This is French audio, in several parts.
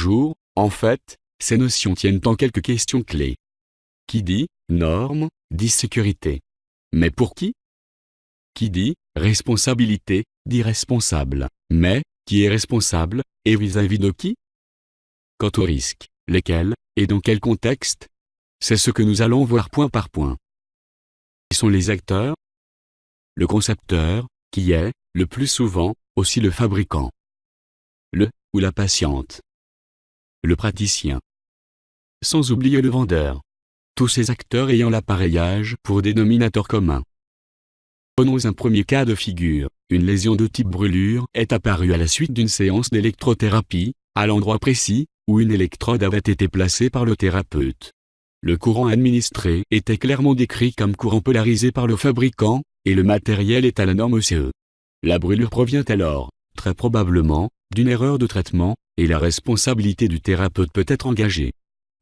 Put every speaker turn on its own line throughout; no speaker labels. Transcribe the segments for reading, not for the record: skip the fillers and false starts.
jour, en fait, ces notions tiennent en quelques questions clés. Qui dit « norme » dit « sécurité ». Mais pour qui? Qui dit « responsabilité » dit « responsable ». Mais, qui est responsable, et vis-à-vis de qui? Quant aux risques, lesquels, et dans quel contexte? C'est ce que nous allons voir point par point. Qui sont les acteurs? Le concepteur, qui est, le plus souvent, aussi le fabricant. Le, ou la patiente. Le praticien. Sans oublier le vendeur. Tous ces acteurs ayant l'appareillage pour dénominateur commun. Prenons un premier cas de figure. Une lésion de type brûlure est apparue à la suite d'une séance d'électrothérapie, à l'endroit précis, où une électrode avait été placée par le thérapeute. Le courant administré était clairement décrit comme courant polarisé par le fabricant, et le matériel est à la norme ECE. La brûlure provient alors, très probablement, d'une erreur de traitement, et la responsabilité du thérapeute peut être engagée.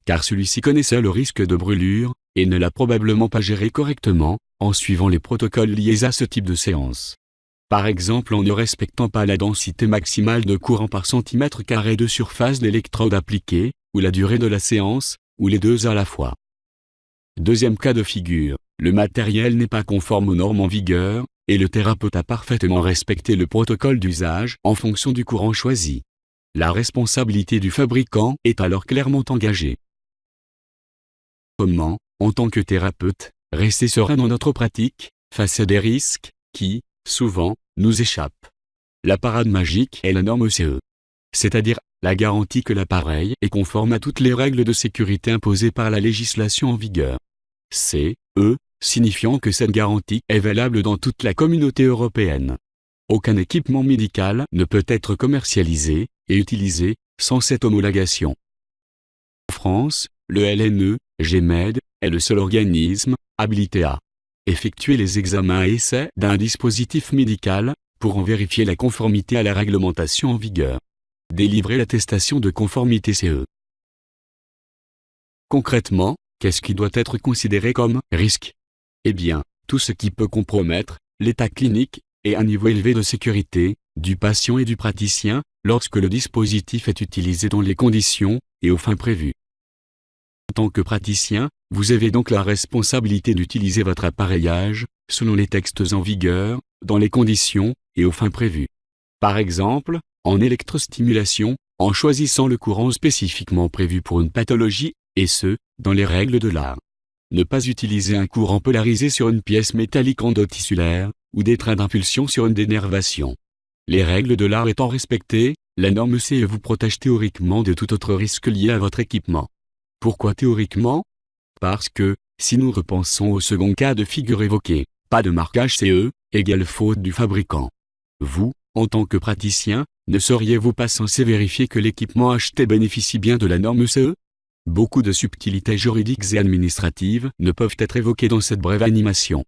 Car celui-ci connaissait le risque de brûlure, et ne l'a probablement pas géré correctement, en suivant les protocoles liés à ce type de séance. Par exemple en ne respectant pas la densité maximale de courant par centimètre carré de surface d'électrode appliquée, ou la durée de la séance, ou les deux à la fois. Deuxième cas de figure, le matériel n'est pas conforme aux normes en vigueur, et le thérapeute a parfaitement respecté le protocole d'usage en fonction du courant choisi. La responsabilité du fabricant est alors clairement engagée. Comment, en tant que thérapeute, rester serein dans notre pratique, face à des risques, qui, souvent, nous échappent? La parade magique est la norme ECE. C'est-à-dire, la garantie que l'appareil est conforme à toutes les règles de sécurité imposées par la législation en vigueur. CE, signifiant que cette garantie est valable dans toute la communauté européenne. Aucun équipement médical ne peut être commercialisé et utilisé sans cette homologation. En France, le LNE, GEMED, est le seul organisme habilité à effectuer les examens et essais d'un dispositif médical pour en vérifier la conformité à la réglementation en vigueur. Délivrer l'attestation de conformité CE. Concrètement, qu'est-ce qui doit être considéré comme risque? Eh bien, tout ce qui peut compromettre l'état clinique et un niveau élevé de sécurité du patient et du praticien lorsque le dispositif est utilisé dans les conditions et aux fins prévues. En tant que praticien, vous avez donc la responsabilité d'utiliser votre appareillage selon les textes en vigueur, dans les conditions et aux fins prévues. Par exemple, en électrostimulation, en choisissant le courant spécifiquement prévu pour une pathologie, et ce, dans les règles de l'art. Ne pas utiliser un courant polarisé sur une pièce métallique endotissulaire, ou des trains d'impulsion sur une dénervation. Les règles de l'art étant respectées, la norme CE vous protège théoriquement de tout autre risque lié à votre équipement. Pourquoi théoriquement? Parce que, si nous repensons au second cas de figure évoqué, pas de marquage CE, égale faute du fabricant. Vous, en tant que praticien, ne seriez-vous pas censé vérifier que l'équipement acheté bénéficie bien de la norme CE? Beaucoup de subtilités juridiques et administratives ne peuvent être évoquées dans cette brève animation.